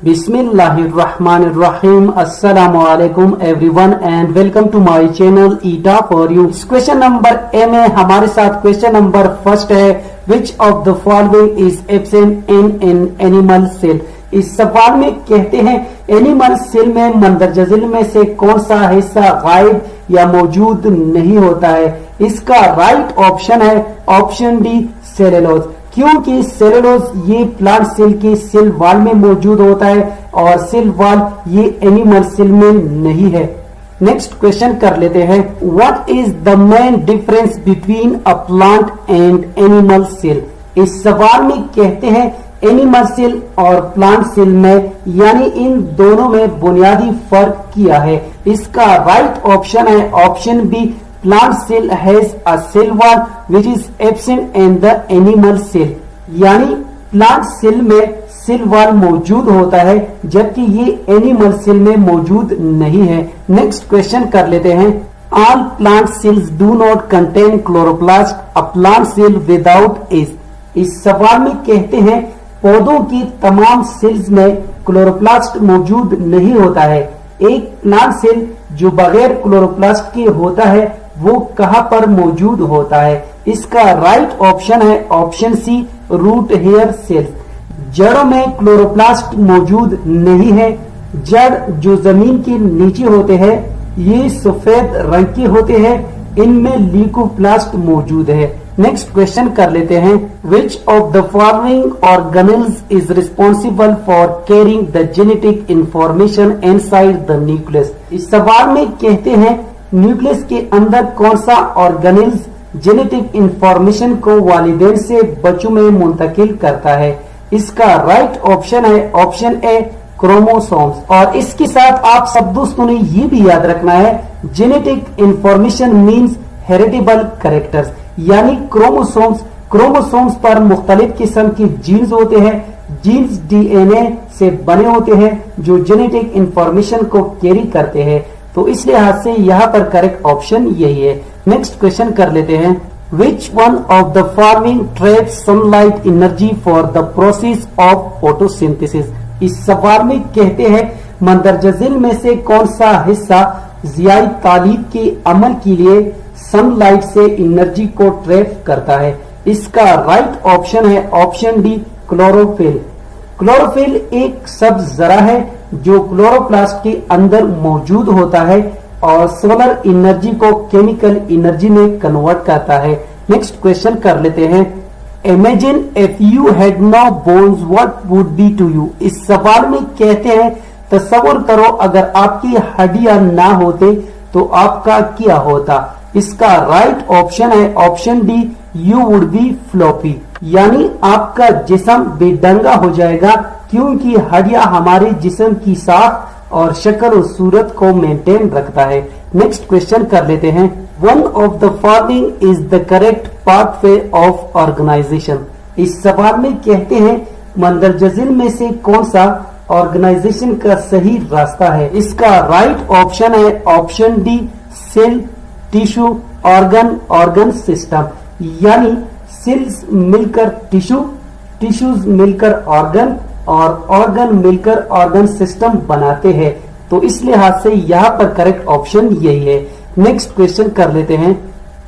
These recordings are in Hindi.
Bismillahirrahmanirrahim. Assalamualaikum everyone and welcome to my channel ETA for you. Question number A में हमारे साथ क्वेश्चन नंबर फर्स्ट है, which of the following is absent in an animal cell? इस सवाल में कहते हैं एनिमल सेल में मंदरजा झिल्ली में से कौन सा हिस्सा गायब या मौजूद नहीं होता है। इसका राइट ऑप्शन है ऑप्शन डी सेलुलोज, क्योंकि सेलुलोज ये प्लांट सेल के सेल वॉल में मौजूद होता है और सेल वॉल ये एनिमल सेल में नहीं है। नेक्स्ट क्वेश्चन कर लेते हैं, what is the main difference between a plant and animal cell. इस सवाल में कहते हैं एनिमल सेल और प्लांट सेल में यानी इन दोनों में बुनियादी फर्क किया है। इसका राइट ऑप्शन है option B, plant cell has a cell wall which is absent in the animal cell, यानी प्लांट सेल में सेल वॉल मौजूद होता है जबकि ये एनिमल सेल में मौजूद नहीं है। नेक्स्ट क्वेश्चन कर लेते हैं, all plant cells do not contain chloroplast, a plant cell without is. इस सवाल में कहते हैं पौधों की तमाम सेल्स में क्लोरोप्लास्ट मौजूद नहीं होता है। एक प्लांट सेल जो बगैर क्लोरोप्लास्ट के होता है वो कहाँ पर मौजूद होता है। इसका राइट ऑप्शन है option C, root hair cells. जड़ों में क्लोरोप्लास्ट मौजूद नहीं है। जड़ जो जमीन के नीचे होते हैं ये सफेद रंग के होते हैं, इनमें ल्यूकोप्लास्ट मौजूद है। नेक्स्ट क्वेश्चन कर लेते हैं, which of the following organelles is responsible for carrying the genetic information inside the nucleus. इस सवाल में कहते हैं न्यूक्लियस के अंदर कौन सा ऑर्गेनेल्स जेनेटिक इंफॉर्मेशन को वालिदैन से बच्चों में मुंतकिल करता है। इसका राइट ऑप्शन है ऑप्शन ए, क्रोमोसोम्स। और इसके साथ आप सब दोस्तों ने ये भी याद रखना है genetic information means heritable characters, यानी क्रोमोसोम्स पर मुख्तलिफ किस्म के जीन्स होते हैं। जीन्स डीएनए से बने होते हैं जो जेनेटिक इंफॉर्मेशन को कैरी करते हैं, तो इस लिहाज से यहाँ पर करेक्ट ऑप्शन यही है। नेक्स्ट क्वेश्चन कर लेते हैं, which one of the following traps sunlight energy for the process of photosynthesis. इस सवाल में कहते हैं मंदरजा झिल्ली में से कौन सा हिस्सा ज़ियाई तालीब के अमल के लिए सनलाइट से एनर्जी को ट्रैप करता है। इसका राइट ऑप्शन है ऑप्शन डी, क्लोरोफिल। क्लोरोफिल एक सब्ज जरा है जो क्लोरोप्लास्ट के अंदर मौजूद होता है और सोलर एनर्जी को केमिकल एनर्जी में कन्वर्ट करता है। नेक्स्ट क्वेश्चन कर लेते हैं, imagine if you had no bones what would be to you. इस सवाल में कहते हैं तस्वुर करो अगर आपकी हड्डियां ना होते तो आपका क्या होता। इसका राइट ऑप्शन है option D, you would be floppy, यानी आपका जिस्म बेढंगा हो जाएगा क्योंकि हड्डियां हमारे जिस्म की साख और शक्ल और सूरत को मेंटेन रखता है। नेक्स्ट क्वेश्चन कर लेते हैं, one of the following is the correct pathway of organization. इस सवाल में कहते हैं मंदरजा झिल्ली में से कौन सा ऑर्गेनाइजेशन का सही रास्ता है। इसका राइट ऑप्शन है option D, cell, tissue, organ system, यानी सेल्स मिलकर टिश्यू, टिश्यूज मिलकर ऑर्गन और ऑर्गन मिलकर ऑर्गन सिस्टम बनाते हैं, तो इस लिहाज से यहाँ पर करेक्ट ऑप्शन यही है। नेक्स्ट क्वेश्चन कर लेते हैं,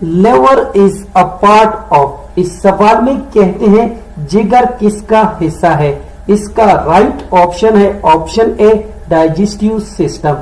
liver is a part of. इस सवाल में कहते हैं जिगर किसका हिस्सा है। इसका राइट ऑप्शन है ऑप्शन ए, डाइजेस्टिव सिस्टम।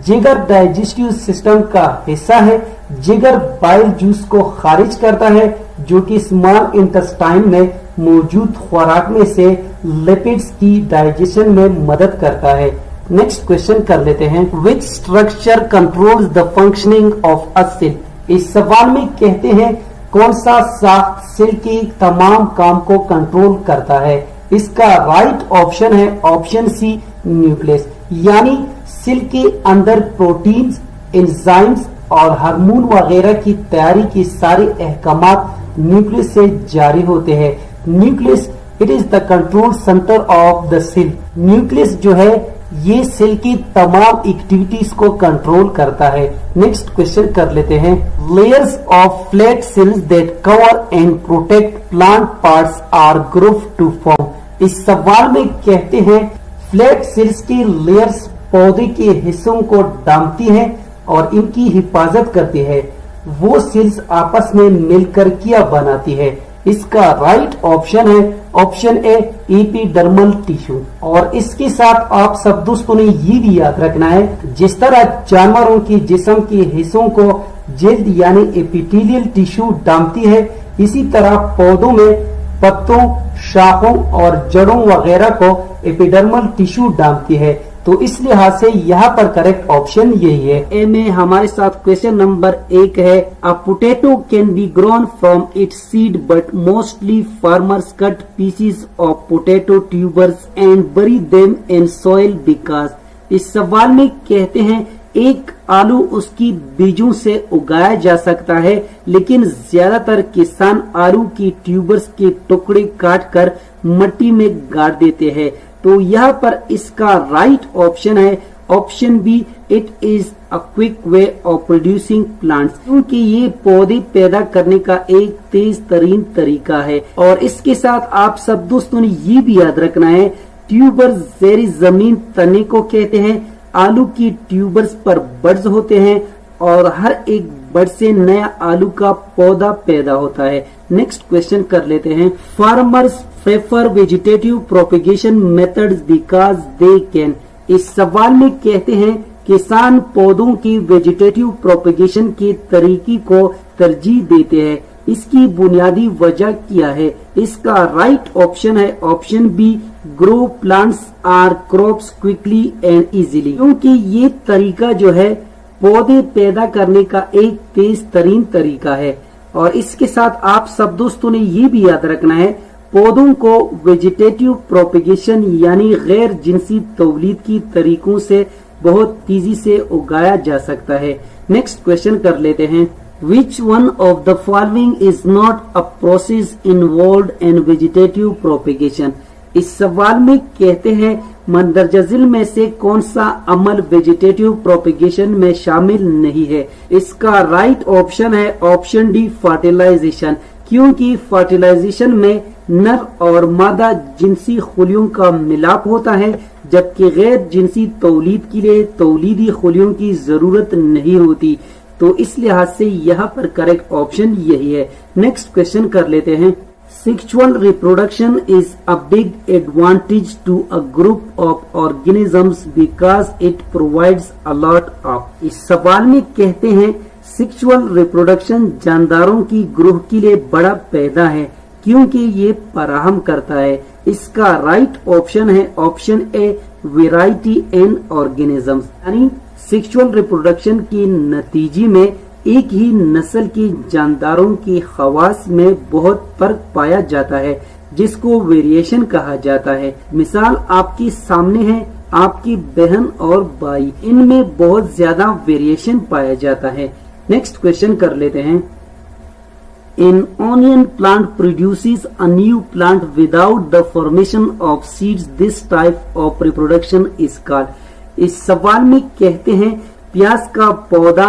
जिगर डाइजेस्टिव सिस्टम का हिस्सा है। जिगर बाइल जूस को खारिज करता है जो कि स्मॉल इंटेस्टाइन में मौजूद खुराक में से लिपिड्स की डाइजेशन में मदद करता है। नेक्स्ट क्वेश्चन कर लेते हैं, which structure controls the functioning of a cell. इस सवाल में कहते हैं कौन सा साख्त सेल के तमाम काम को कंट्रोल करता है। इसका राइट ऑप्शन है ऑप्शन सी, न्यूक्लियस, यानी सेल के अंदर प्रोटीन्स, एंजाइम्स और हार्मोन वगैरह की तैयारी के सारे अहकामात न्यूक्लियस से जारी होते हैं। Nucleus it is the control centre of the cell. Nucleus जो है ये सेल की तमाम एक्टिविटीज को कंट्रोल करता है। नेक्स्ट क्वेश्चन कर लेते हैं, layers of flat cells that cover and protect plant parts are group to form. इस सवाल में कहते हैं फ्लैट सिल्स की लेयर्स पौधे के हिस्सों को डांपती है और इनकी हिफाजत करती है। वो सिल्स आपस में मिलकर क्या बनाती है? इसका राइट ऑप्शन है ऑप्शन ए एपिडर्मल टिश्यू। और इसके साथ आप सब दोस्तों ने ये भी याद रखना है, जिस तरह जानवरों की जिस्म के हिस्सों को जिल्द यानी एपिथेलियल टिश्यू डांपती है, इसी तरह पौधों में पत्तों, शाखों और जड़ों वगैरह को एपिडर्मल टिश्यू डांपती है। तो इस लिहाज से यहाँ पर करेक्ट ऑप्शन यही है। ए में हमारे साथ क्वेश्चन नंबर 1 है, अ potato can be grown from its seed but mostly farmers cut pieces of potato tubers and बरी देम इन सॉइल बिकॉज। इस सवाल में कहते हैं एक आलू उसकी बीजों से उगाया जा सकता है, लेकिन ज्यादातर किसान आलू की ट्यूबर्स के टुकड़े काटकर मिट्टी में गाड़ देते हैं। तो यहाँ पर इसका राइट ऑप्शन है option B, it is a quick way of producing plants, क्योंकि ये पौधे पैदा करने का एक तेज तरीन तरीका है। और इसके साथ आप सब दोस्तों ने ये भी याद रखना है, ट्यूबर ज़ेरी जमीन तने को कहते हैं। आलू की ट्यूबर्स पर बड्स होते हैं और हर एक बड से नया आलू का पौधा पैदा होता है। नेक्स्ट क्वेश्चन कर लेते हैं, farmers prefer vegetative propagation methods because they can. इस सवाल में कहते हैं किसान पौधों की वेजिटेटिव प्रोपेगेशन के तरीके को तरजीह देते हैं, इसकी बुनियादी वजह क्या है? इसका राइट ऑप्शन है option B, grow plants are crops quickly and easily, क्योंकि ये तरीका जो है पौधे पैदा करने का एक तेज तरीन तरीका है। और इसके साथ आप सब दोस्तों ने ये भी याद रखना है, पौधों को वेजिटेटिव प्रोपेगेशन यानी गैर जिनसी तौलीद की तरीकों से बहुत तेजी से उगाया जा सकता है। नेक्स्ट क्वेश्चन कर लेते हैं, which one of the following is not a process involved in vegetative propagation. इस सवाल में कहते हैं मंदरजा झील में से कौन सा अमल वेजिटेटिव प्रोपेगेशन में शामिल नहीं है? इसका राइट ऑप्शन है ऑप्शन डी, फर्टिलाइजेशन, क्योंकि फर्टिलाइजेशन में नर और मादा जिनसी खुलियों का मिलाप होता है, जबकि गैर जिनसी तौलीद के लिए तौलीदी खुलियों की जरूरत नहीं होती। तो इस लिहाज से यहाँ पर करेक्ट ऑप्शन यही है। नेक्स्ट क्वेश्चन कर लेते हैं, sexual reproduction is a big advantage to a group of organisms because it provides a lot of. इस सवाल में कहते हैं सेक्सुअल रिप्रोडक्शन जानदारों की ग्रुप के लिए बड़ा पैदा है, क्योंकि ये फराहम करता है। इसका राइट ऑप्शन है option A, variety in organisms, यानी सेक्सुअल रिप्रोडक्शन के नतीजे में एक ही नस्ल के जानदारों की खवास में बहुत फर्क पाया जाता है, जिसको वेरिएशन कहा जाता है। मिसाल आपके सामने है, आपकी बहन और भाई, इनमें बहुत ज्यादा वेरिएशन पाया जाता है। नेक्स्ट क्वेश्चन कर लेते हैं, An onion plant produces a new plant without the formation of seeds. This type of reproduction is called. इस सवाल में कहते हैं प्याज का पौधा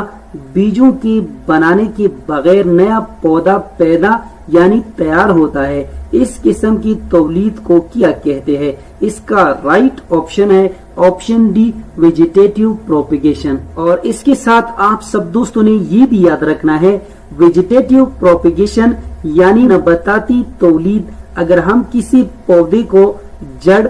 बीजों के बनाने के बगैर नया पौधा पैदा यानी तैयार होता है। इस किस्म की तौलीद को क्या कहते हैं? इसका राइट ऑप्शन है ऑप्शन डी, वेजिटेटिव प्रोपेगेशन। और इसके साथ आप सब दोस्तों ने ये भी याद रखना है, वेजिटेटिव प्रोपेगेशन यानी नबाताती तौलीद। अगर हम किसी पौधे को जड़,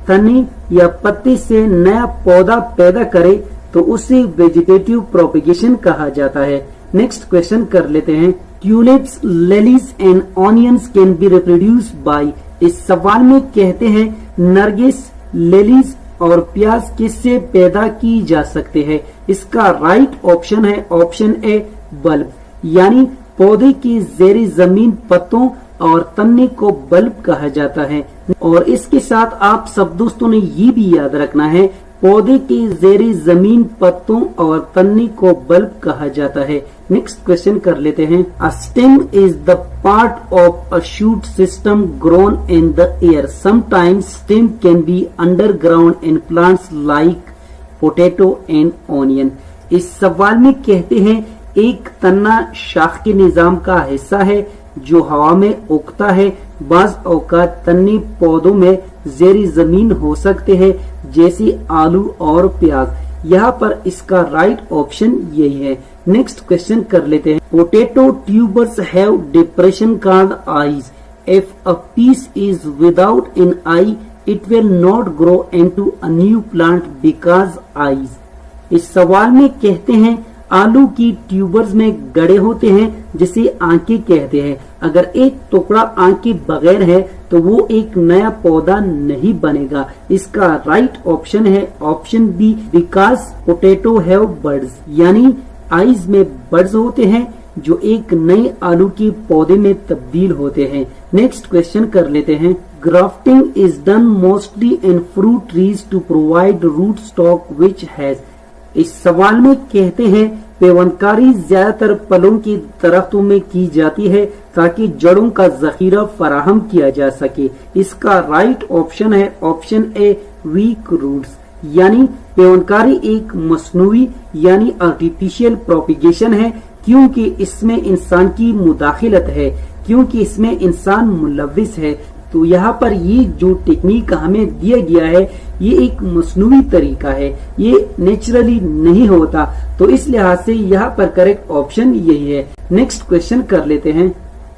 तने या पत्ते से नया पौधा पैदा करें तो उसे वेजिटेटिव प्रोपेगेशन कहा जाता है। नेक्स्ट क्वेश्चन कर लेते हैं, tulips, lilies and onions can be reproduced by. इस सवाल में कहते हैं नरगिस, लिलीज और प्याज किससे पैदा की जा सकते हैं? इसका राइट ऑप्शन है ऑप्शन ए, बल्ब, यानी पौधे की ज़ेरे जमीन पत्तों और तन्ने को बल्ब कहा जाता है। और इसके साथ आप सब दोस्तों ने ये भी याद रखना है, पौधे के ज़ेरे जमीन पत्तों और तन्ने को बल्ब कहा जाता है। नेक्स्ट क्वेश्चन कर लेते हैं, a stem is the part of a shoot system grown in the air. Sometimes stem can be underground in plants like potato and onion. इस सवाल में कहते हैं एक तन्ना शाख के निजाम का हिस्सा है जो हवा में उगता है। बाज औकात तन्ने पौधों में ज़ेरी जमीन हो सकते हैं, जैसे आलू और प्याज। यहाँ पर इसका राइट ऑप्शन यही है। नेक्स्ट क्वेश्चन कर लेते हैं। Potato tubers have depression called eyes. If a piece is without an eye it will not grow into a new plant because eyes. इस सवाल में कहते हैं आलू की ट्यूबर्स में गड़े होते हैं जिसे आंखें कहते हैं। अगर एक टुकड़ा आंखें बगैर है तो वो एक नया पौधा नहीं बनेगा। इसका राइट ऑप्शन है option B, because potato have buds, यानी आईज में बर्ड्स होते हैं जो एक नए आलू के पौधे में तब्दील होते हैं। नेक्स्ट क्वेश्चन कर लेते हैं। Grafting is done mostly in fruit trees to provide root stock which has. इस सवाल में कहते हैं पेवनकारी ज्यादातर फलों के दरख्तों में की जाती है ताकि जड़ों का जखीरा फराहम किया जा सके। इसका राइट ऑप्शन है ऑप्शन ए, वीक रूट्स, यानी पेवनकारी एक मसनूई यानी आर्टिफिशियल प्रोपिगेशन है क्योंकि इसमें इंसान की मुदाखिलत है, क्योंकि इसमें इंसान मुलविस है। तो यहाँ पर ये जो टेक्निक हमें दिया गया है ये एक मसनूई तरीका है, ये नेचुरली नहीं होता। तो इस लिहाज से यहाँ पर करेक्ट ऑप्शन यही है। नेक्स्ट क्वेश्चन कर लेते हैं।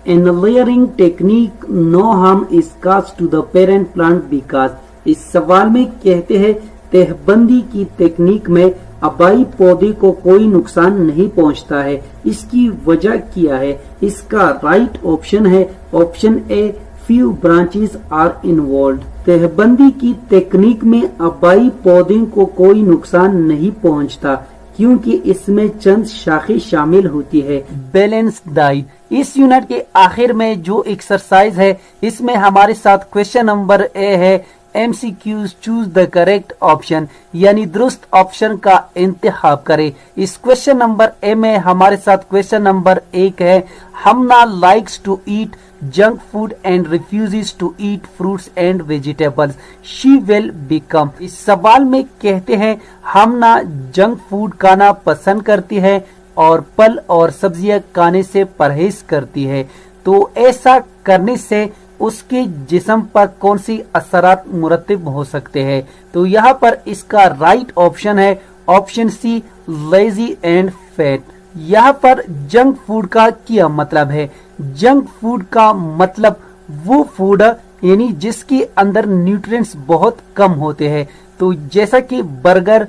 In layering technique no harm is cast to the parent plant because. इस सवाल में कहते हैं तहबंदी की टेक्निक में आबाई पौधे को कोई नुकसान नहीं पहुंचता है, इसकी वजह क्या है। इसका राइट ऑप्शन है option A, few branches are involve. तहबंदी की टेक्निक में आबाई पौधे को कोई नुकसान नहीं पहुंचता क्योंकि इसमें चंद शाखें शामिल होती है। Balance diet. इस यूनिट के आखिर में जो एक्सरसाइज है इसमें हमारे साथ क्वेश्चन नंबर ए है MCQs choose the correct option, यानी दुरुस्त ऑप्शन का इंतखाब करें। इस क्वेश्चन नंबर ए में हमारे साथ क्वेश्चन नंबर 1 है, Hamna likes to eat junk food and refuses to eat fruits and vegetables, she will become. इस सवाल में कहते हैं हमना जंक फूड खाना पसंद करती है और फल और सब्जियां खाने से परहेज करती है। तो ऐसा करने से उसके जिस्म पर कौन सी असरात मुरतब हो सकते हैं। तो यहाँ पर इसका राइट ऑप्शन है option C, lazy and fat. यहाँ पर जंक फूड का क्या मतलब है। जंक फूड का मतलब वो फूड यानी जिसके अंदर न्यूट्रिएंट्स बहुत कम होते हैं। तो जैसा कि बर्गर,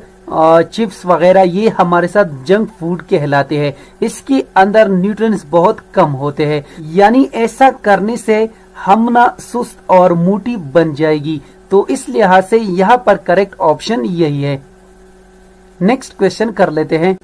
चिप्स वगैरह ये हमारे साथ जंक फूड कहलाते हैं, इसके अंदर न्यूट्रिएंट्स बहुत कम होते हैं। यानी ऐसा करने से हम ना सुस्त और मोटी बन जाएगी। तो इस लिहाज से यहाँ पर करेक्ट ऑप्शन यही है। नेक्स्ट क्वेश्चन कर लेते हैं।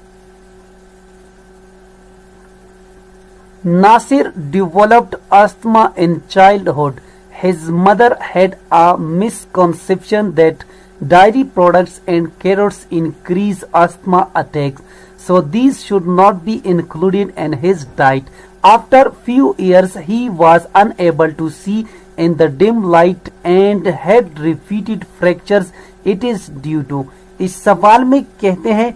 Nasir developed asthma in childhood. His mother had a misconception that dairy products and carrots increase asthma attacks, so these should not be included in his diet. After few years, he was unable to see in the dim light and had repeated fractures. It is due to। इस सवाल में कहते हैं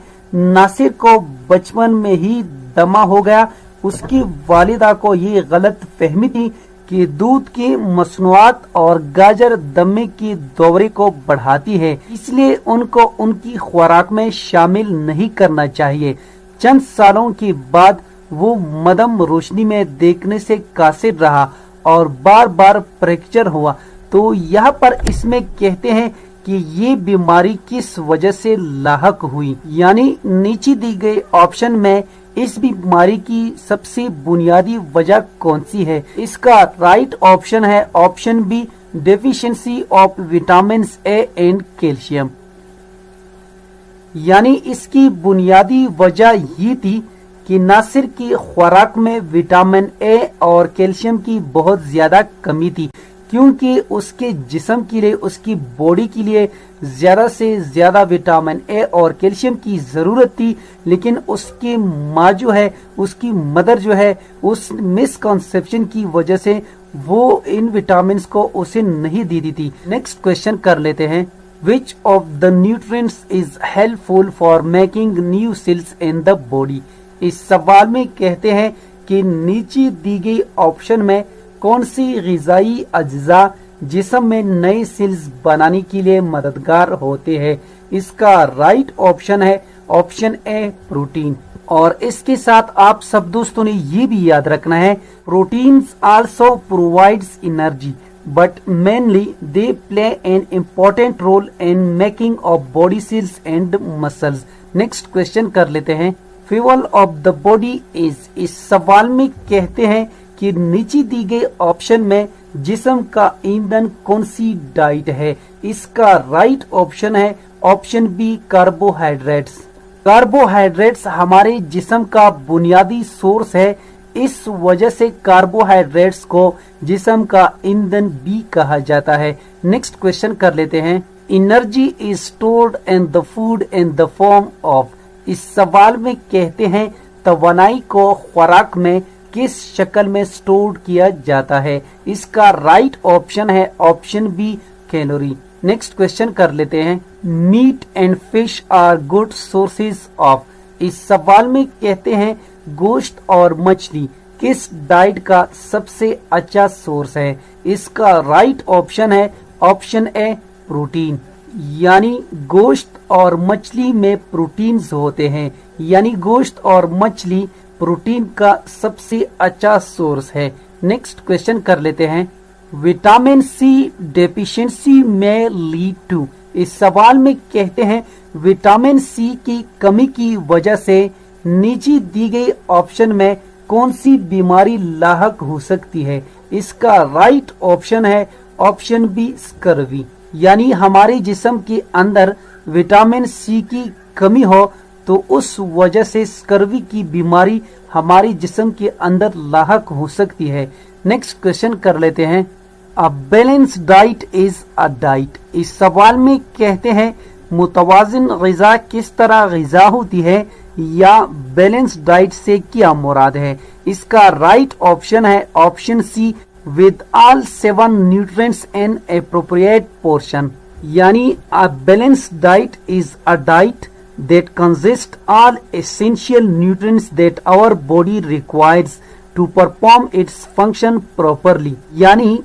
नासिर को बचपन में ही दमा हो गया। उसकी वालिदा को ये गलत फहमी थी कि दूध की मसनूआत और गाजर दमे की दौरे को बढ़ाती है, इसलिए उनको उनकी खुराक में शामिल नहीं करना चाहिए। चंद सालों के बाद वो मदम रोशनी में देखने से कासिर रहा और बार बार फ्रैक्चर हुआ। तो यहाँ पर इसमें कहते हैं कि ये बीमारी किस वजह से लाहक हुई, यानी नीचे दी गई ऑप्शन में इस बीमारी की सबसे बुनियादी वजह कौन सी है। इसका राइट ऑप्शन है option B, deficiency of vitamin A and calcium. यानी इसकी बुनियादी वजह ये थी कि नासिर की खुराक में विटामिन ए और कैल्शियम की बहुत ज्यादा कमी थी, क्योंकि उसके जिस्म के लिए, उसकी बॉडी के लिए ज्यादा से ज्यादा विटामिन ए और कैल्शियम की जरूरत थी। लेकिन उसकी माँ जो है, उसकी मदर जो है, उस मिसकॉन्सेप्शन की वजह से वो इन विटामिन को उसे नहीं दी थी। नेक्स्ट क्वेश्चन कर लेते हैं। Which of the nutrients is helpful for making new sales in the body. इस सवाल में कहते हैं कि नीचे दी गई ऑप्शन में कौन सी ग़िज़ाई अज्जा जिस्म में नए सेल्स बनाने के लिए मददगार होते हैं। इसका राइट ऑप्शन है ऑप्शन ए प्रोटीन। और इसके साथ आप सब दोस्तों ने ये भी याद रखना है, proteins also provides energy but mainly they play an important role in making of body cells and muscles. Next question कर लेते हैं, fuel of the body is. इस सवाल में कहते हैं कि नीचे दी गई ऑप्शन में जिस्म का ईंधन कौन सी डाइट है। इसका राइट ऑप्शन है ऑप्शन बी कार्बोहाइड्रेट्स। कार्बोहाइड्रेट्स हमारे जिस्म का बुनियादी सोर्स है, इस वजह से कार्बोहाइड्रेट्स को जिस्म का ईंधन भी कहा जाता है। नेक्स्ट क्वेश्चन कर लेते हैं, energy is stored in the food in the form of. इस सवाल में कहते हैं तवानाई को खुराक में किस शक्ल में स्टोर किया जाता है। इसका राइट ऑप्शन है option B calorie. Next question कर लेते हैं, meat and fish are good sources of. इस सवाल में कहते हैं गोश्त और मछली किस डाइट का सबसे अच्छा सोर्स है। इसका राइट ऑप्शन है ऑप्शन ए प्रोटीन। यानी गोश्त और मछली में प्रोटीन्स होते हैं, यानी गोश्त और मछली प्रोटीन का सबसे अच्छा सोर्स है। नेक्स्ट क्वेश्चन कर लेते हैं, विटामिन सी डेफिशिएंसी में लीड टू। इस सवाल में कहते हैं विटामिन सी की कमी की वजह से नीचे दी गई ऑप्शन में कौन सी बीमारी लाहक हो सकती है। इसका राइट ऑप्शन है ऑप्शन बी स्कर्वी। यानी हमारे जिस्म के अंदर विटामिन सी की कमी हो तो उस वजह से स्कर्वी की बीमारी हमारे जिस्म के अंदर लाहक हो सकती है। नेक्स्ट क्वेश्चन कर लेते हैं, अ balance diet is a diet. इस सवाल में कहते हैं मुतवाजिन ग़िज़ा किस तरह ग़िज़ा होती है या बैलेंस डाइट से क्या मुराद है। इसका राइट ऑप्शन है option C with all 7 nutrients in appropriate portion. यानी a balance diet is a diet that consist all essential nutrients that our body requires to perform its function properly। यानी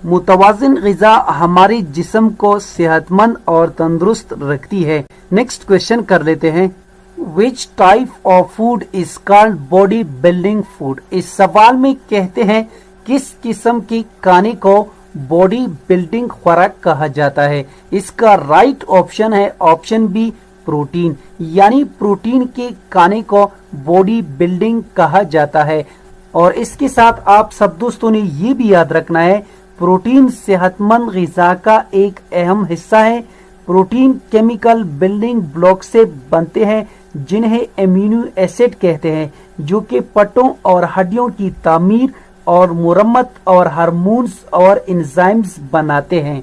मुतवाजिन ग़िज़ा हमारे जिस्म को सेहतमंद और तंदुरुस्त रखती है। नेक्स्ट क्वेश्चन कर लेते हैं, Which type of food is called body building food। इस सवाल में कहते हैं किस किस्म के खाने को बॉडी बिल्डिंग खुराक कहा जाता है। इसका राइट ऑप्शन है ऑप्शन बी प्रोटीन। यानी प्रोटीन के खाने को बॉडी बिल्डिंग कहा जाता है। और इसके साथ आप सब दोस्तों ने ये भी याद रखना है, प्रोटीन सेहतमंद ग़िज़ा का एक अहम हिस्सा है। प्रोटीन केमिकल बिल्डिंग ब्लॉक से बनते हैं जिन्हें एमिनो एसिड कहते हैं, जो कि पट्टों और हड्डियों की तामीर और मुरम्मत और हार्मोन्स और एंजाइम्स बनाते हैं।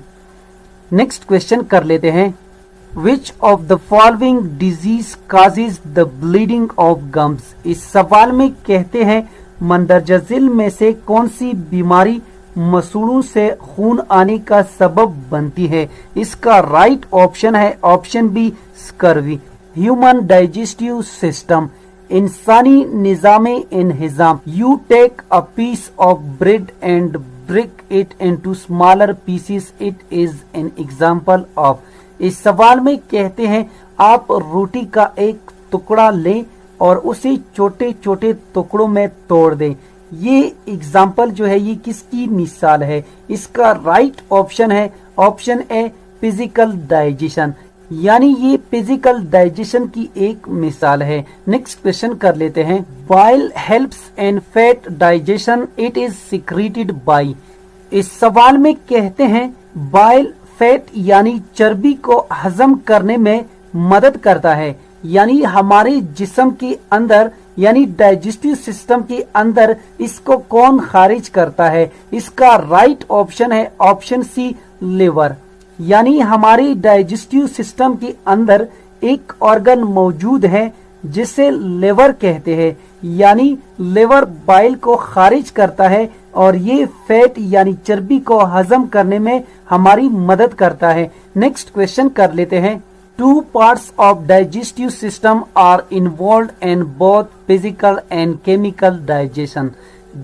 नेक्स्ट क्वेश्चन कर लेते हैं, Which of the following disease causes the bleeding of gums। इस सवाल में कहते हैं मंदरजा झिल में से कौन सी बीमारी मसूड़ों से खून आने का सबब बनती है। इसका राइट ऑप्शन है option B scurvy. Human digestive system, इंसानी निज़ामे इंहिज़ाम। You take a piece of bread and break it into smaller pieces, it is an example of. इस सवाल में कहते हैं आप रोटी का एक टुकड़ा लें और उसे छोटे छोटे टुकड़ों में तोड़ दें। ये एग्जाम्पल जो है ये किसकी मिसाल है। इसका राइट ऑप्शन है ऑप्शन ए फिजिकल डाइजेशन। यानी ये फिजिकल डाइजेशन की एक मिसाल है। नेक्स्ट क्वेश्चन कर लेते हैं, bile helps in fat digestion, it is secreted by. इस सवाल में कहते हैं बाइल फैट यानी चर्बी को हजम करने में मदद करता है। यानी हमारे जिस्म के अंदर यानी डाइजेस्टिव सिस्टम के अंदर इसको कौन खारिज करता है। इसका राइट ऑप्शन है ऑप्शन सी लिवर। यानी हमारे डाइजेस्टिव सिस्टम के अंदर एक ऑर्गन मौजूद है जिसे लिवर कहते हैं। यानी लिवर बाइल को खारिज करता है और ये फैट यानी चर्बी को हजम करने में हमारी मदद करता है। नेक्स्ट क्वेश्चन कर लेते हैं, 2 parts of digestive system are involved in both physical and chemical digestion,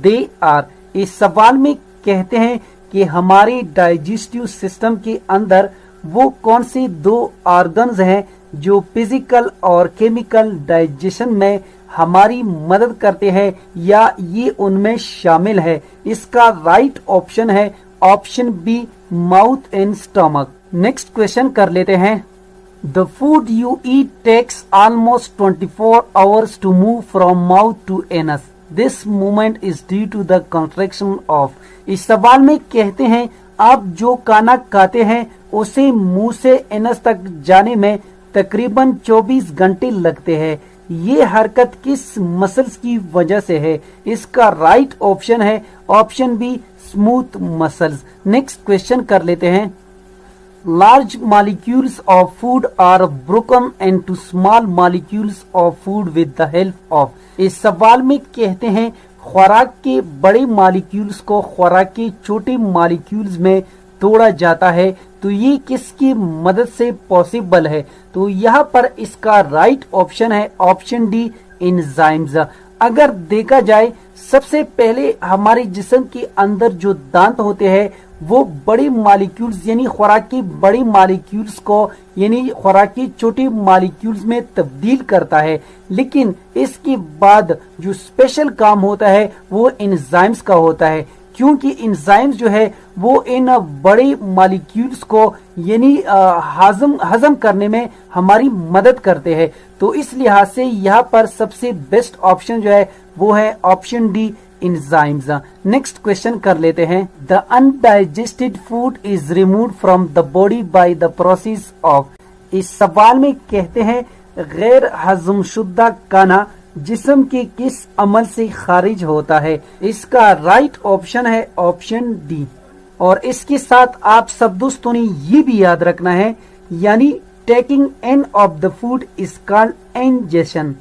they are। इस सवाल में कहते हैं कि हमारे डाइजेस्टिव सिस्टम के अंदर वो कौन से दो ऑर्गन्स हैं जो फिजिकल और केमिकल डाइजेशन में हमारी मदद करते हैं, या ये उनमें शामिल है। इसका राइट ऑप्शन है option B, mouth and stomach. Next question कर लेते हैं। The food you eat takes almost 24 hours to move from mouth to anus. This movement is due to the contraction of. इस सवाल में कहते हैं आप जो खाना खाते हैं उसे मुंह से एनस तक जाने में तकरीबन 24 घंटे लगते हैं। ये हरकत किस मसल्स की वजह से है? इसका राइट ऑप्शन है option B, smooth muscles. Next question कर लेते हैं। Large molecules of food are broken into small molecules of food with the help of. इस सवाल में कहते हैं खुराक के बड़े मॉलिक्यूल्स को खुराक के छोटे मॉलिक्यूल्स में तोड़ा जाता है, तो ये किसकी मदद से पॉसिबल है? तो यहाँ पर इसका राइट ऑप्शन है ऑप्शन डी, एंजाइम्स। अगर देखा जाए सबसे पहले हमारे जिस्म के अंदर जो दांत होते हैं वो बड़े मॉलिक्यूल्स यानी खुराक की बड़ी मॉलिक्यूल्स को यानी खुराक की छोटी मॉलिक्यूल्स में तब्दील करता है, लेकिन इसके बाद जो स्पेशल काम होता है वो एंजाइम्स का होता है, क्योंकि एंजाइम्स जो है वो इन बड़े मॉलिक्यूल्स को यानी हजम करने में हमारी मदद करते हैं। तो इस लिहाज से यहाँ पर सबसे बेस्ट ऑप्शन जो है वो है option D, enzymes. Next question कर लेते हैं। The undigested food is removed from the body by the process of. इस सवाल में कहते हैं गैर हजम शुदा खाना जिस्म के किस अमल से खारिज होता है? इसका राइट ऑप्शन है ऑप्शन डी। और इसके साथ आप सब दोस्तों ने ये भी याद रखना है, यानी taking an of the food is called ingestion.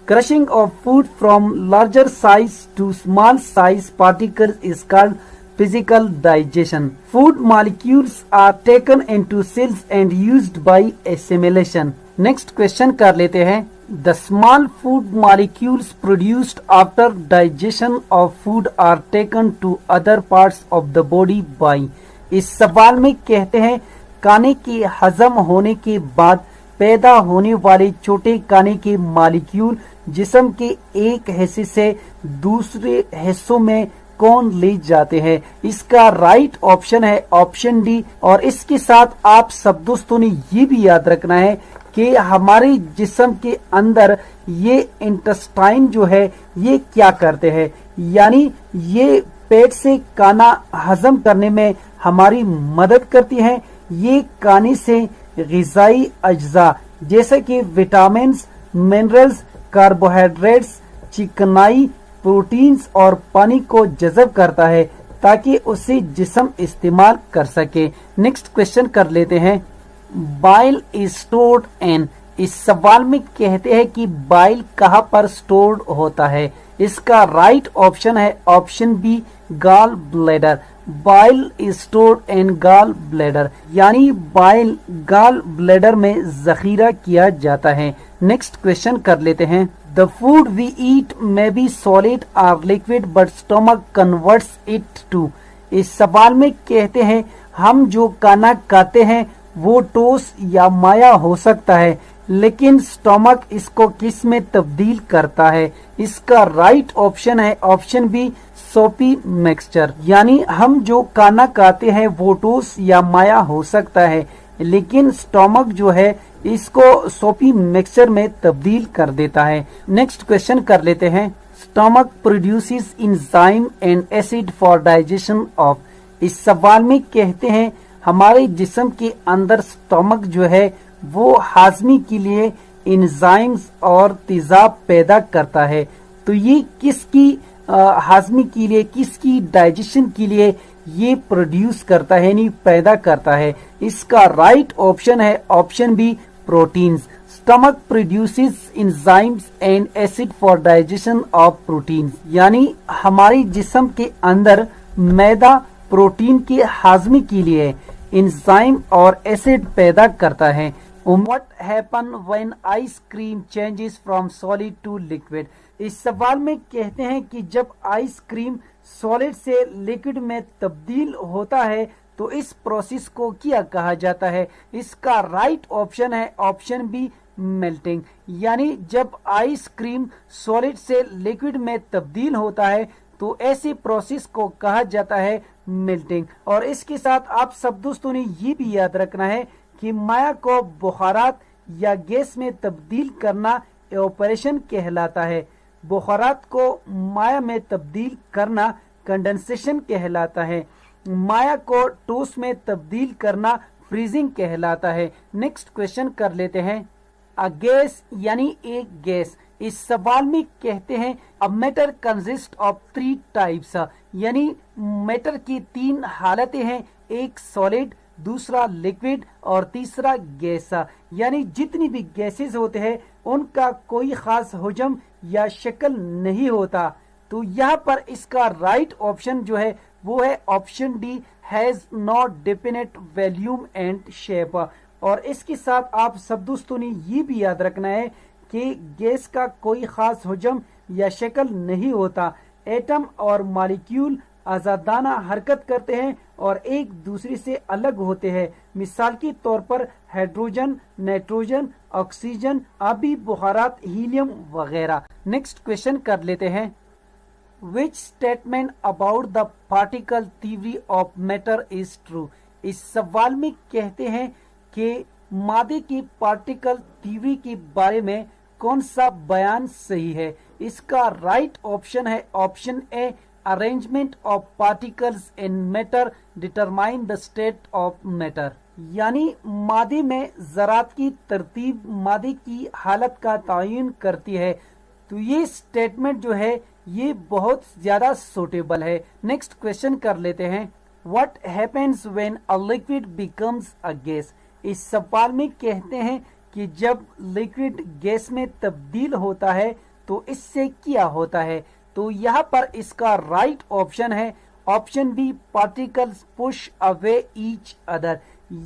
Crushing of food from larger size to small size particles is called physical digestion. Food molecules are taken into cells and used by assimilation. Next question कर लेते हैं। The small food molecules produced after digestion of food are taken to other parts of the body by। इस सवाल में कहते हैं खाने के हजम होने के बाद पैदा होने वाले छोटे खाने के मॉलिक्यूल जिस्म के एक हिस्से से दूसरे हिस्सों में कौन ले जाते हैं? इसका राइट ऑप्शन है ऑप्शन डी। और इसके साथ आप सब दोस्तों ने ये भी याद रखना है कि हमारे जिस्म के अंदर ये इंटेस्टाइन जो है ये क्या करते हैं, यानी ये पेट से खाना हजम करने में हमारी मदद करती हैं। ये खाने से ग़िज़ाई अज्जा जैसे कि विटामिन्स, मिनरल्स, कार्बोहाइड्रेट्स, चिकनाई, प्रोटीन्स और पानी को जज़ब करता है ताकि उसे जिस्म इस्तेमाल कर सके। नेक्स्ट क्वेश्चन कर लेते हैं। बाइल इज स्टोर्ड इन। इस सवाल में कहते हैं कि बाइल कहाँ पर स्टोर्ड होता है? इसका राइट ऑप्शन है option B, gall bladder. Bile is stored in gall bladder, यानी बाइल गॉल ब्लैडर में जखीरा किया जाता है। नेक्स्ट क्वेश्चन कर लेते हैं। The food we eat may be solid और liquid but stomach converts it to. इस सवाल में कहते हैं हम जो खाना खाते हैं वो ठोस या माया हो सकता है, लेकिन स्टमक इसको किस में तब्दील करता है? इसका राइट ऑप्शन है ऑप्शन बी, सोपी मिक्सचर। यानी हम जो खाना खाते हैं वो ठोस या माया हो सकता है, लेकिन स्टमक जो है इसको सोपी मिक्सचर में तब्दील कर देता है। नेक्स्ट क्वेश्चन कर लेते हैं। Stomach produces enzyme and acid for digestion of. इस सवाल में कहते हैं हमारे जिस्म के अंदर स्टमक जो है वो हाजमी के लिए एंजाइम्स और तेजाब पैदा करता है। तो ये किसकी हाजमी के लिए, किसकी डाइजेशन के लिए ये प्रोड्यूस करता है यानी पैदा करता है? इसका राइट ऑप्शन है option B, proteins. Stomach produces enzymes and acid for digestion of proteins, यानी हमारे जिस्म के अंदर मैदा प्रोटीन के हाजमे के लिए एंजाइम और एसिड पैदा करता है। What happen when ice cream changes from solid to liquid. इस सवाल में कहते हैं कि जब आइस क्रीम सॉलिड से लिक्विड में तब्दील होता है तो इस प्रोसेस को क्या कहा जाता है। इसका राइट ऑप्शन है ऑप्शन बी मेल्टिंग। यानी जब आइस क्रीम सॉलिड से लिक्विड में तब्दील होता है तो ऐसी प्रोसेस को कहा जाता है मेल्टिंग। और इसके साथ आप सब दोस्तों ने ये भी याद रखना है कि माया को बुखारात या गैस में तब्दील करना एवापोरेशन कहलाता है। बुखारात को माया में तब्दील करना कंडेंसेशन कहलाता है। माया को ठोस में तब्दील करना फ्रीजिंग कहलाता है। नेक्स्ट क्वेश्चन कर लेते हैं। अ गैस यानी एक गैस। इस सवाल में कहते हैं a matter consist of 3 types. यानी मैटर की 3 हालतें हैं, एक सॉलिड, दूसरा लिक्विड और तीसरा गैस। यानी जितनी भी गैसेस होते हैं उनका कोई खास हुजम या शक्ल नहीं होता। तो यहाँ पर इसका राइट ऑप्शन जो है वो है option D, has not definite volume and shape. और इसके साथ आप सब दोस्तों ने ये भी याद रखना है कि गैस का कोई खास हुजम या शक्ल नहीं होता। एटम और मॉलिक्यूल आजादाना हरकत करते हैं और एक दूसरे से अलग होते हैं। मिसाल के तौर पर हाइड्रोजन, नाइट्रोजन, ऑक्सीजन, आबी बुखारात, हीलियम वगैरह। नेक्स्ट क्वेश्चन कर लेते हैं। Which statement about the particle theory of matter is true? इस सवाल में कहते हैं कि मादे की पार्टिकल थ्योरी के बारे में कौन सा बयान सही है। इसका राइट ऑप्शन है option A, arrangement of particles in matter determine the state of matter. यानी मादे में ज़रात की तरतीब मादे की हालत का तयन करती है। तो ये स्टेटमेंट जो है ये बहुत ज्यादा सूटेबल है। नेक्स्ट क्वेश्चन कर लेते हैं। What happens when a liquid becomes a gas. इस सवाल में कहते हैं कि जब लिक्विड गैस में तब्दील होता है तो इससे क्या होता है। तो यहाँ पर इसका राइट ऑप्शन है option B, particles push away each other.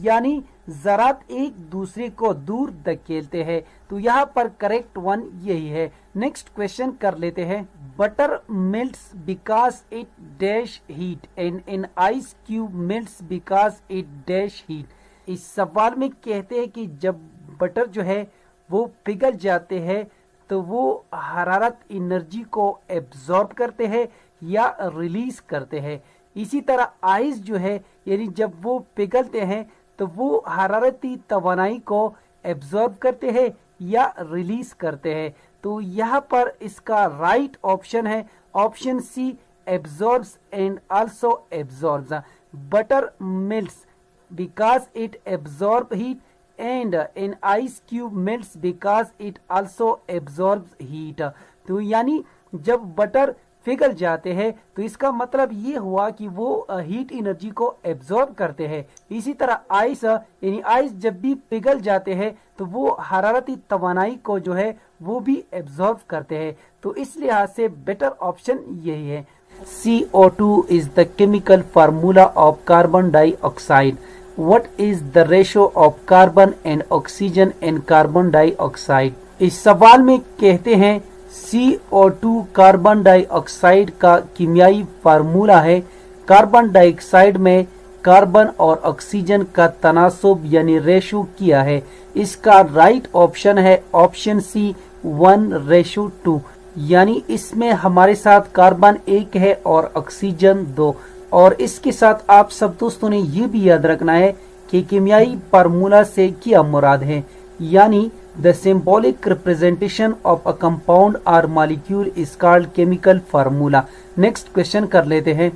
यानी ज़रात एक दूसरे को दूर धकेलते हैं। तो यहाँ पर करेक्ट वन यही है। नेक्स्ट क्वेश्चन कर लेते हैं। Butter melts because it dash heat and in ice cube melts because it dash heat. इस सवाल में कहते हैं कि जब बटर जो है वो पिघल जाते हैं तो वो हरारत एनर्जी को एब्जॉर्ब करते हैं या रिलीज करते हैं। इसी तरह आइस जो है यानी जब वो पिघलते हैं तो वो हरारती तवानाई को एब्जॉर्ब करते हैं या रिलीज करते हैं। तो यहाँ पर इसका राइट ऑप्शन है option C, absorbs and also absorbs. Butter melts because it absorb heat and in ice cube melts because it also absorbs heat. तो यानी जब बटर पिघल जाते हैं तो इसका मतलब ये हुआ कि वो हीट एनर्जी को एब्जॉर्ब करते हैं। इसी तरह आइस यानी आइस जब भी पिघल जाते हैं तो वो हरारती तवानाई को जो है वो भी एब्जॉर्ब करते हैं। तो इस लिहाज से बेटर ऑप्शन यही है। CO2 is the chemical formula of carbon dioxide. What is the ratio of carbon and oxygen and carbon dioxide? इस सवाल में कहते हैं CO2 कार्बन डाइऑक्साइड का कीमियाई फार्मूला है। कार्बन डाइऑक्साइड में कार्बन और ऑक्सीजन का तनासुब यानी रेशो किया है। इसका राइट ऑप्शन है ऑप्शन सी, 1:2। यानी इसमें हमारे साथ कार्बन 1 है और ऑक्सीजन 2। और इसके साथ आप सब दोस्तों ने ये भी याद रखना है कि कीमियाई फार्मूला से क्या मुराद है। यानी the symbolic representation of a compound or molecule is called chemical formula. Next question कर लेते हैं।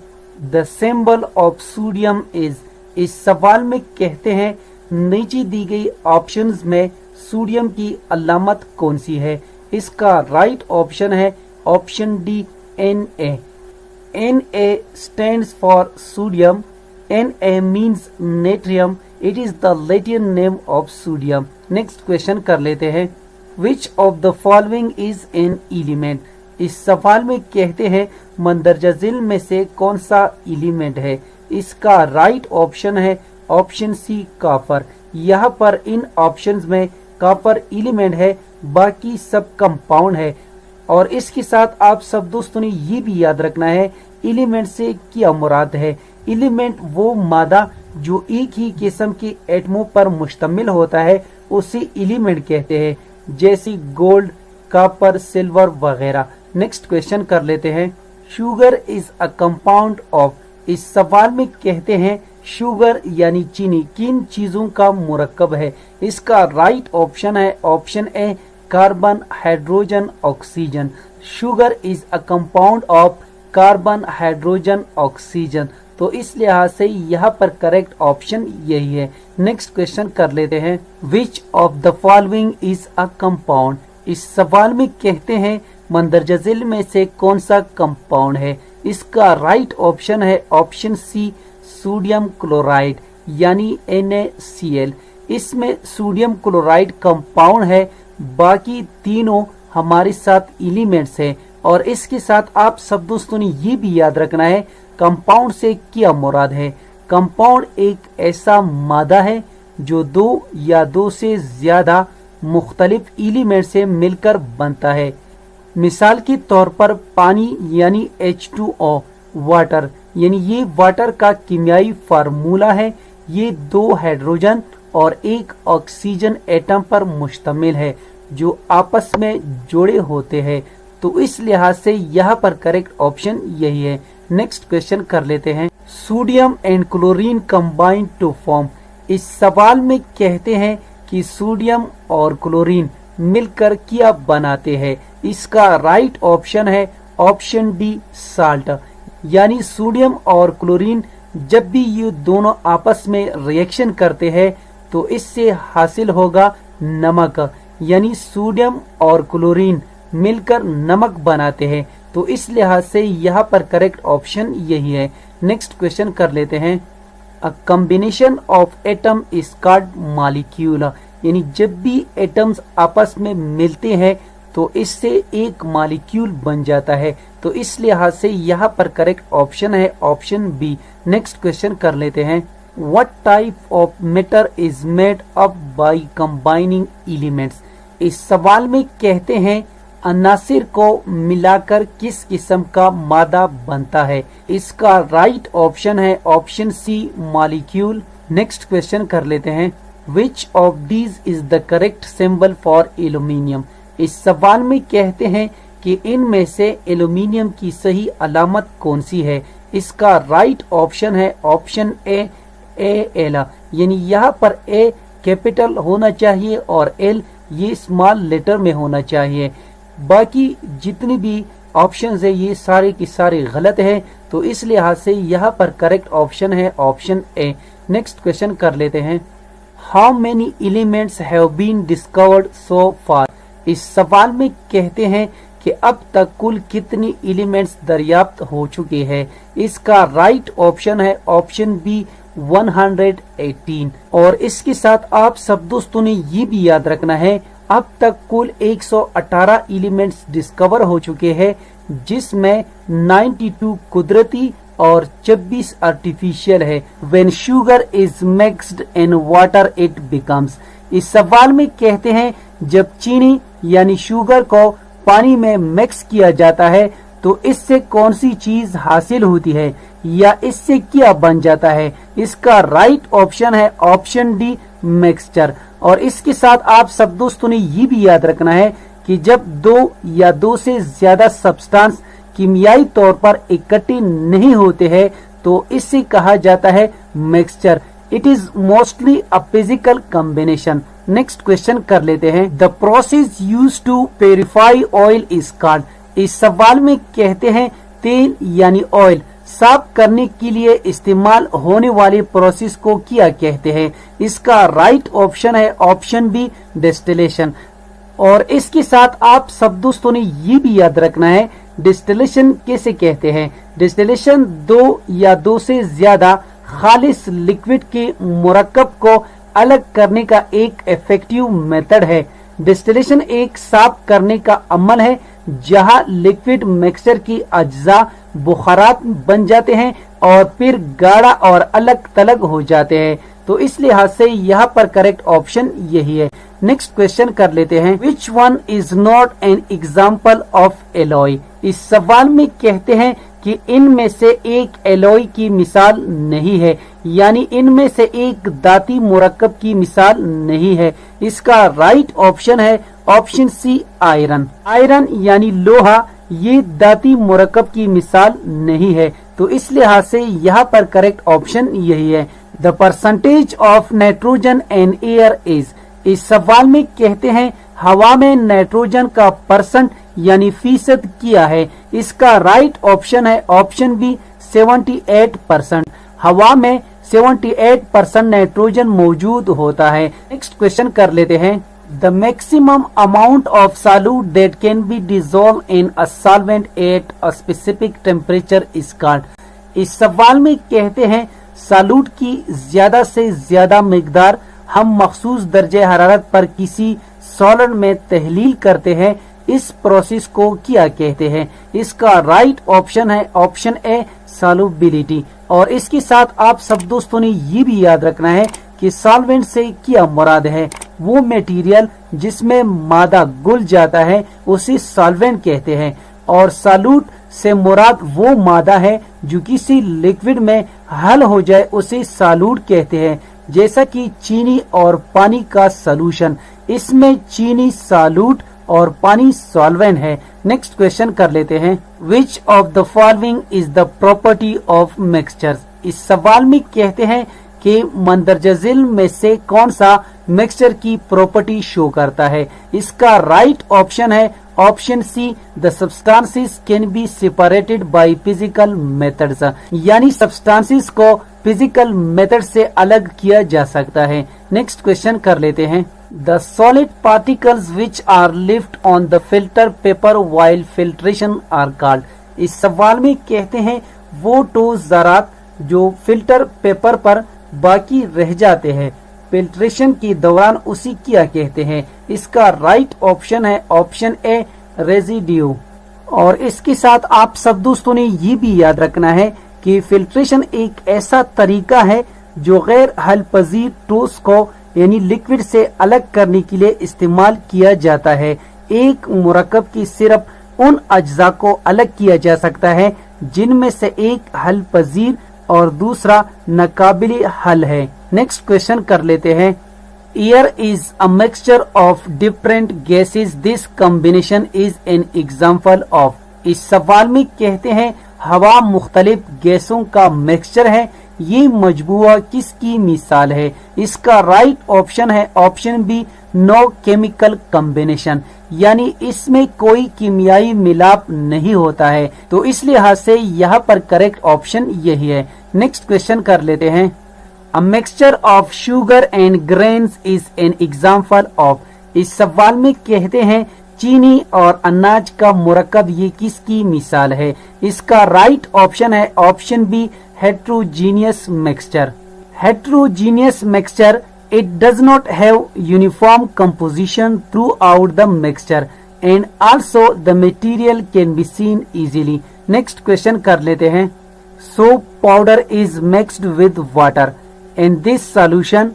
the symbol of sodium is। इस सवाल में कहते हैं नीचे दी गई ऑप्शंस में सोडियम की अलामत कौन सी है। इसका राइट ऑप्शन है option D, Na। Na stands for sodium. Na means natrium. It is the Latin name of sodium. Next question कर लेते हैं। Which of the following is an element? इस सवाल में कहते हैं मंदरजा झिल में से कौन सा एलिमेंट है। इसका राइट ऑप्शन है ऑप्शन सी कॉपर। यहाँ पर इन ऑप्शंस में कॉपर एलिमेंट है, बाकी सब कंपाउंड है। और इसके साथ आप सब दोस्तों ने ये भी याद रखना है एलिमेंट से क्या मुराद है। एलिमेंट वो मादा जो एक ही किस्म के एटमों पर मुश्तमिल होता है उसे एलिमेंट कहते हैं, जैसे गोल्ड, कॉपर, सिल्वर वगैरह। नेक्स्ट क्वेश्चन कर लेते हैं। Sugar is a compound of. इस सवाल में कहते हैं शुगर यानी चीनी किन चीजों का मुरक्कब है। इसका राइट ऑप्शन है option A carbon, hydrogen, oxygen. Sugar is a compound of carbon, hydrogen, oxygen. तो इस लिहाज से यहाँ पर करेक्ट ऑप्शन यही है। नेक्स्ट क्वेश्चन कर लेते हैं। Which of the following is a compound. इस सवाल में कहते हैं मंदरजा झील में से कौन सा कंपाउंड है। इसका राइट ऑप्शन है ऑप्शन सी सोडियम क्लोराइड यानी NaCl। इसमें सोडियम क्लोराइड कंपाउंड है, बाकी तीनों हमारे साथ एलिमेंट्स है। और इसके साथ आप सब दोस्तों ने ये भी याद रखना है कंपाउंड से क्या मुराद है। कंपाउंड एक ऐसा मादा है जो दो या दो से ज्यादा मुख्तलिफ एलिमेंट से मिलकर बनता है। मिसाल के तौर पर पानी यानी H2O, वाटर यानी ये वाटर का कीमियाई फार्मूला है। ये 2 हाइड्रोजन और 1 ऑक्सीजन एटम पर मुश्तमिल है जो आपस में जुड़े होते हैं। तो इस लिहाज से यहाँ पर करेक्ट ऑप्शन यही है। नेक्स्ट क्वेश्चन कर लेते हैं। Sodium and chlorine combine to form. इस सवाल में कहते हैं कि सोडियम और क्लोरीन मिलकर क्या बनाते हैं। इसका राइट ऑप्शन है ऑप्शन डी साल्ट। यानी सोडियम और क्लोरीन जब भी ये दोनों आपस में रिएक्शन करते हैं तो इससे हासिल होगा नमक। यानी सोडियम और क्लोरीन मिलकर नमक बनाते हैं। तो इस लिहाज से यहाँ पर करेक्ट ऑप्शन यही है। नेक्स्ट क्वेश्चन कर लेते हैं। A combination of atom is called molecule. यानी जब भी एटम्स आपस में मिलते हैं तो इससे एक मॉलिक्यूल बन जाता है। तो इस लिहाज से यहाँ पर करेक्ट ऑप्शन है ऑप्शन बी। नेक्स्ट क्वेश्चन कर लेते हैं। What type of matter is made up by combining elements. इस सवाल में कहते हैं अनासिर को मिलाकर किस किस्म का मादा बनता है। इसका राइट ऑप्शन है option C molecule. Next question कर लेते हैं। Which of these is the correct symbol for aluminium. इस सवाल में कहते हैं कि इनमें से एल्यूमिनियम की सही अलामत कौन सी है। इसका राइट ऑप्शन है ऑप्शन ए एल। यानी यहाँ पर ए कैपिटल होना चाहिए और एल ये स्मॉल लेटर में होना चाहिए। बाकी जितनी भी ऑप्शंस है ये सारे की सारे गलत है। तो इस लिहाज से यहाँ पर करेक्ट ऑप्शन है ऑप्शन ए। नेक्स्ट क्वेश्चन कर लेते हैं। How many elements have been discovered so far. इस सवाल में कहते हैं कि अब तक कुल कितनी एलिमेंट्स दरियाफ्त हो चुके हैं। इसका राइट ऑप्शन है ऑप्शन बी 118। और इसके साथ आप सब दोस्तों ने ये भी याद रखना है अब तक कुल 118 एलिमेंट्स डिस्कवर हो चुके हैं, जिसमें 92 कुदरती और 26 आर्टिफिशियल है। When sugar is mixed in water it becomes. इस सवाल में कहते हैं जब चीनी यानी शुगर को पानी में मिक्स किया जाता है तो इससे कौन सी चीज हासिल होती है या इससे क्या बन जाता है। इसका राइट ऑप्शन है ऑप्शन डी मिक्सचर। और इसके साथ आप सब दोस्तों ने ये भी याद रखना है कि जब 2 या 2 से ज्यादा सब्सटेंस कीमियाई तौर पर इकट्ठे नहीं होते हैं तो इससे कहा जाता है mixture. It is mostly a physical combination. Next question कर लेते हैं। The process used to purify oil is called. इस सवाल में कहते हैं तेल यानी ऑयल साफ करने के लिए इस्तेमाल होने वाले प्रोसेस को क्या कहते हैं। इसका राइट ऑप्शन है ऑप्शन बी डिस्टिलेशन। और इसके साथ आप सब दोस्तों ने ये भी याद रखना है डिस्टिलेशन कैसे कहते हैं। डिस्टिलेशन 2 या 2 से ज्यादा खालिस लिक्विड के मुरक्कब को अलग करने का एक इफेक्टिव मेथड है। डिस्टिलेशन एक साफ करने का अमल है जहां लिक्विड मिक्सचर की अज्जा बुखारात बन जाते हैं और फिर गाढ़ा और अलग तलग हो जाते हैं। तो इस लिहाज से यहाँ पर करेक्ट ऑप्शन यही है। नेक्स्ट क्वेश्चन कर लेते हैं, which one is not an example of alloy. इस सवाल में कहते हैं कि इनमें से एक एलॉय की मिसाल नहीं है, यानी इनमें से एक धाती मुरक्कब की मिसाल नहीं है। इसका राइट ऑप्शन है ऑप्शन सी आयरन। आयरन यानी लोहा ये धाती मुरक्कब की मिसाल नहीं है। तो इस लिहाज से यहाँ पर करेक्ट ऑप्शन यही है। The percentage of nitrogen and air is. इस सवाल में कहते हैं हवा में नाइट्रोजन का परसेंट यानी फीसद किया है। इसका राइट ऑप्शन है ऑप्शन बी 78%। हवा में 78% नाइट्रोजन मौजूद होता है। नेक्स्ट क्वेश्चन कर लेते हैं, the maximum amount of solute that can be dissolve in a solvent at a specific temperature is called. इस सवाल में कहते हैं सॉल्यूट की ज्यादा से ज्यादा मिकदार हम मखसूस दर्जे हरारत पर किसी सॉलिड में तहलील करते हैं, इस प्रोसेस को क्या कहते हैं। इसका राइट ऑप्शन है ऑप्शन ए सॉल्युबिलिटी। और इसके साथ आप सब दोस्तों ने ये भी याद रखना है कि सॉल्वेंट से क्या मुराद है। वो मटेरियल जिसमें मादा घुल जाता है उसे सॉल्वेंट कहते हैं, और सॉल्यूट से मुराद वो मादा है जो किसी लिक्विड में हल हो जाए उसे सॉल्यूट कहते हैं। जैसा कि चीनी और पानी का सॉल्यूशन, इसमें चीनी सॉल्यूट और पानी सॉल्वेंट है। नेक्स्ट क्वेश्चन कर लेते हैं, which of the following is the property of mixtures. इस सवाल में कहते हैं कि मंदरजा झिल में से कौन सा मिक्सचर की प्रॉपर्टी शो करता है। इसका राइट ऑप्शन है option see the substances can be separated by physical methods, यानी सब्सटेंसेस को फिजिकल मेथड से अलग किया जा सकता है। नेक्स्ट क्वेश्चन कर लेते हैं, the solid particles which are left on the filter paper while filtration are called. इस सवाल में कहते हैं वो ठोस ज़रात जो फिल्टर पेपर पर बाकी रह जाते हैं फिल्ट्रेशन के दौरान उसी क्या कहते हैं। इसका राइट ऑप्शन है ऑप्शन ए रेजिड्यू। और इसके साथ आप सब दोस्तों ने ये भी याद रखना है कि फिल्ट्रेशन एक ऐसा तरीका है जो गैर हल पजीर ठोस को यानी लिक्विड से अलग करने के लिए इस्तेमाल किया जाता है। एक मुरक्कब की सिर्फ उन अज्जा को अलग किया जा सकता है जिनमें से एक हल पजीर और दूसरा नाकाबिल हल है। नेक्स्ट क्वेश्चन कर लेते हैं, air is a mixture of different gases, this combination is an example of. इस सवाल में कहते हैं हवा मुख्तलिफ गैसों का मिक्सचर है, ये मजबूआ किसकी मिसाल है। इसका राइट ऑप्शन है option B no chemical combination, यानी इसमें कोई कीमियाई मिलाप नहीं होता है। तो इस लिहाज से यहाँ पर करेक्ट ऑप्शन यही है। नेक्स्ट क्वेश्चन कर लेते हैं, a mixture of sugar and grains is an example of. इस सवाल में कहते हैं चीनी और अनाज का मुरक्कब ये किसकी मिसाल है। इसका राइट ऑप्शन है option B heterogeneous mixture. Heterogeneous mixture, it does not have uniform composition throughout the mixture and also the material can be seen easily. Next question कर लेते हैं, soap powder is mixed with water and this solution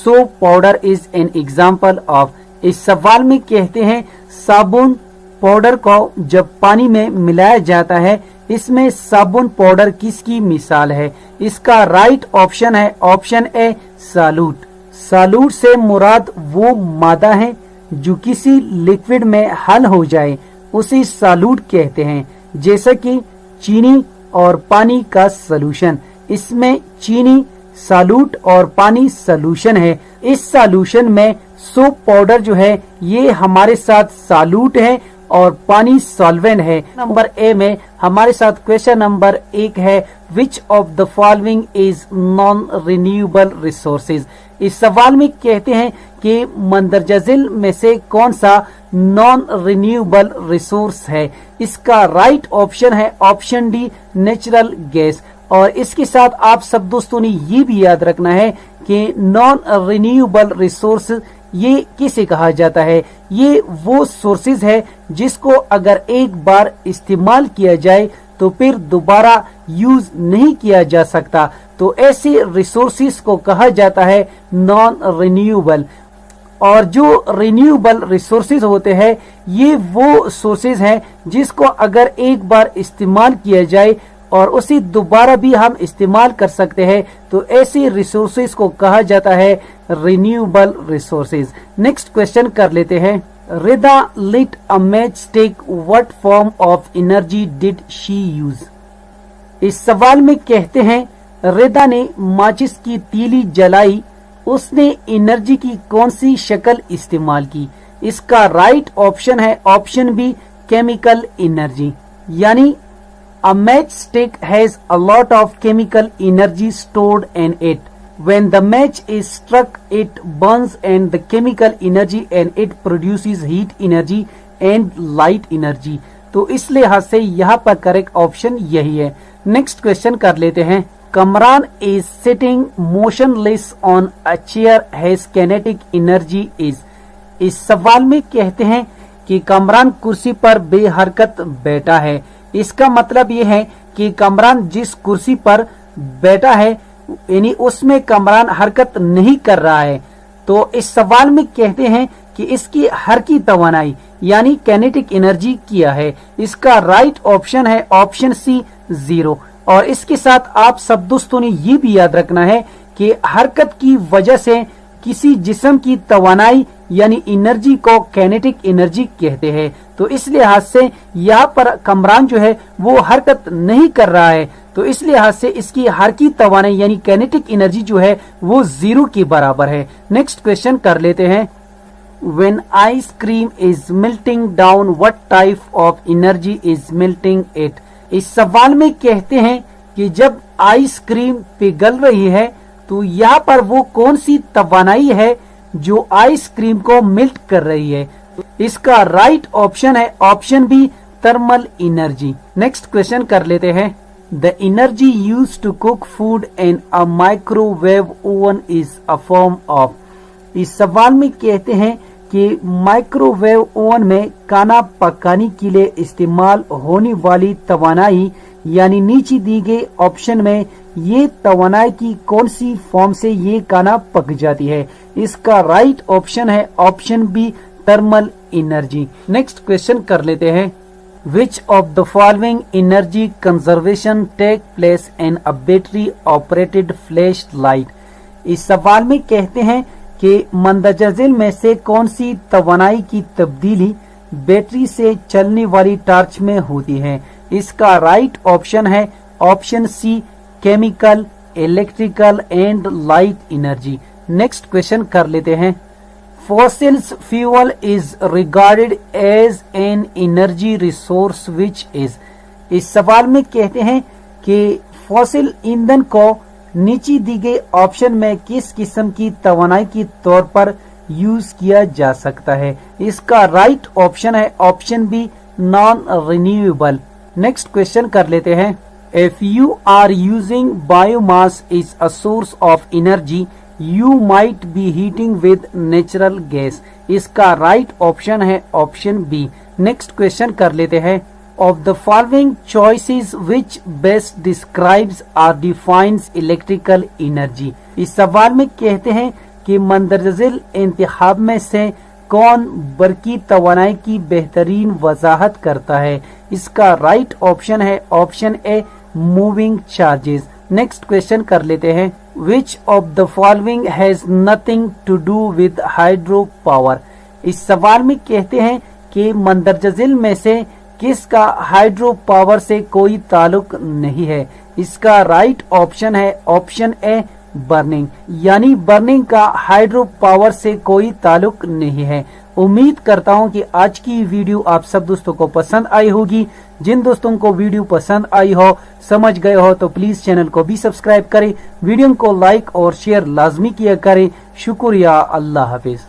soap powder is an example of। इस सवाल में कहते हैं साबुन पाउडर को जब पानी में मिलाया जाता है इसमें साबुन पाउडर किसकी मिसाल है। इसका राइट ऑप्शन है ऑप्शन ए सॉल्यूट। सॉल्यूट से मुराद वो मादा है जो किसी लिक्विड में हल हो जाए उसे सॉल्यूट कहते हैं। जैसा कि चीनी और पानी का सॉल्यूशन, इसमें चीनी सॉल्यूट और पानी सॉल्यूशन है। इस सॉल्यूशन में सोप पाउडर जो है ये हमारे साथ सॉल्यूट है और पानी सॉल्वेंट है। नंबर ए में हमारे साथ क्वेश्चन नंबर 1 है, विच of the following is non renewable resources. इस सवाल में कहते हैं कि मंदरजा झिल में से कौन सा नॉन रिन्यूएबल रिसोर्स है। इसका राइट ऑप्शन है ऑप्शन डी नेचुरल गैस। और इसके साथ आप सब दोस्तों ने ये भी याद रखना है कि नॉन रिन्यूएबल रिसोर्स ये किसे कहा जाता है। ये वो सोर्सेज है जिसको अगर एक बार इस्तेमाल किया जाए तो फिर दोबारा यूज नहीं किया जा सकता, तो ऐसे रिसोर्सेज को कहा जाता है नॉन रिन्यूएबल। और जो रिन्यूएबल रिसोर्सेज होते हैं ये वो सोर्सेज हैं जिसको अगर एक बार इस्तेमाल किया जाए और उसे दोबारा भी हम इस्तेमाल कर सकते हैं, तो ऐसे रिसोर्सेज को कहा जाता है रिन्यूएबल रिसोर्सेज। नेक्स्ट क्वेश्चन कर लेते हैं। Rida lit a match stick, what form of energy did she use? इस सवाल में कहते हैं रिदा ने माचिस की तीली जलाई, उसने एनर्जी की कौन सी शक्ल इस्तेमाल की? इसका राइट ऑप्शन है ऑप्शन बी केमिकल एनर्जी। यानी a matchstick has a lot of chemical energy stored in it. When the match is struck, it burns and the chemical energy and it produces heat energy and light energy. तो इस लिहाज से यहाँ पर करेक्ट ऑप्शन यही है। नेक्स्ट क्वेश्चन कर लेते हैं। Kamran is sitting motionless on a chair, has kinetic energy is. इस सवाल में कहते हैं कि कमरान कुर्सी पर बेहरकत बैठा है। इसका मतलब ये है कि कमरान जिस कुर्सी पर बैठा है यानी उसमें कमरान हरकत नहीं कर रहा है। तो इस सवाल में कहते हैं कि इसकी हरकी तवानाई यानी काइनेटिक एनर्जी क्या है? इसका राइट ऑप्शन है ऑप्शन सी 0। और इसके साथ आप सब दोस्तों ने ये भी याद रखना है कि हरकत की वजह से किसी जिस्म की तवानाई यानी एनर्जी को काइनेटिक एनर्जी कहते हैं। तो इस लिहाज से यहाँ पर कमरान जो है वो हरकत नहीं कर रहा है, तो इस लिहाज से इसकी हरकी तवानाई यानी काइनेटिक एनर्जी जो है वो 0 के बराबर है। नेक्स्ट क्वेश्चन कर लेते हैं। When ice cream is melting down, what type of energy is melting it? इस सवाल में कहते हैं कि जब आइसक्रीम पिघल रही है तो यहाँ पर वो कौन सी तवानाई है जो आइसक्रीम को मेल्ट कर रही है? इसका राइट ऑप्शन है option B thermal energy. Next question कर लेते हैं। The energy used to cook food in a microwave oven is a form of. इस सवाल में कहते हैं कि माइक्रोवेव ओवन में खाना पकाने के लिए इस्तेमाल होने वाली तवानाई यानी नीचे दी गई ऑप्शन में ये तवानाई की कौन सी फॉर्म से ये खाना पक जाती है? इसका राइट ऑप्शन है option B thermal energy. Next question कर लेते हैं। Which of the following energy conservation take place in a battery operated flash light? इस सवाल में कहते हैं कि मंदजल में से कौन सी तवानाई की तब्दीली बैटरी से चलने वाली टॉर्च में होती है? इसका राइट ऑप्शन है option C chemical, electrical and light energy. Next question कर लेते हैं। Fossils fuel is regarded as an energy resource which is. इस सवाल में कहते हैं कि फॉसिल ईंधन को नीचे दी गई ऑप्शन में किस किस्म की तवानाई के तौर पर यूज किया जा सकता है? इसका राइट ऑप्शन है option B non renewable. Next question कर लेते हैं। If you are using biomass is a source of energy, you might be heating with natural gas. इसका राइट ऑप्शन है ऑप्शन बी। नेक्स्ट क्वेश्चन कर लेते हैं। Of the following choices, which best describes or defines electrical energy? इस सवाल में कहते हैं कि मंदरजिल इंतखाब में से कौन बरकी तवानाई की बेहतरीन वजाहत करता है? इसका राइट ऑप्शन है option a moving charges. Next question कर लेते हैं। Which of the following has nothing to do with hydro power? इस सवाल में कहते हैं कि मंदरजिल में से किसका हाइड्रो पावर से कोई ताल्लुक नहीं है? इसका राइट ऑप्शन है ऑप्शन ए बर्निंग, यानी बर्निंग का हाइड्रो पावर से कोई ताल्लुक नहीं है। उम्मीद करता हूं कि आज की वीडियो आप सब दोस्तों को पसंद आई होगी। जिन दोस्तों को वीडियो पसंद आई हो, समझ गए हो, तो प्लीज चैनल को भी सब्सक्राइब करें, वीडियो को लाइक और शेयर लाजमी किया करें। शुक्रिया। अल्लाह हाफिज।